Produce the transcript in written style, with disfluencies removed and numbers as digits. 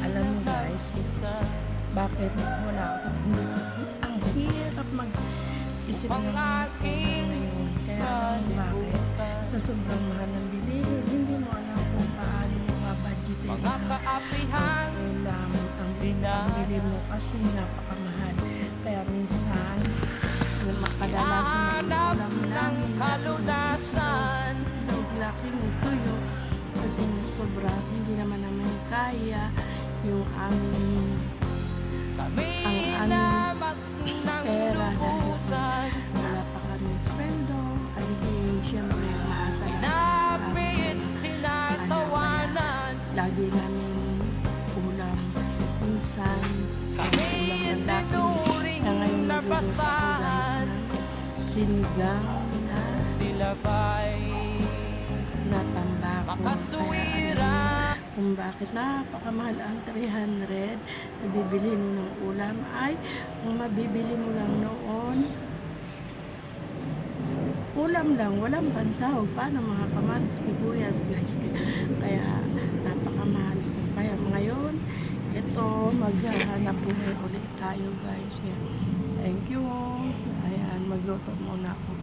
alam mo guys, bakit wala ako? Ang hirap mag-isip ng ngayon. Kaya alam mo bakit? Sa sobrang mahal ng bilihin, hindi mo alam kung paano mo mabudgetin ang ulam, ang bili mo kasi napakamahal. Kaya minsan, makadalasan ng ulam namin laking tuyo kasi sobra, hindi naman kaya yung aming pera dahil wala pa kami sweldo ay di siyempre maasa sa amin. Lagi namin ulam minsan ulam ng dati na ngayon nagluluto ako guys ng sinigang na tambako. Kaya kung bakit napakamahal ang 300 na bibili mo ng ulam ay kung mabibili mo lang noon ulam lang, walang pansahog. Paano mga kamatis, bibuyas guys? Kaya napakamahal. Kaya ngayon ito maghahanap buhay ulit tayo guys. Thank you. Ayan, magluto muna ako.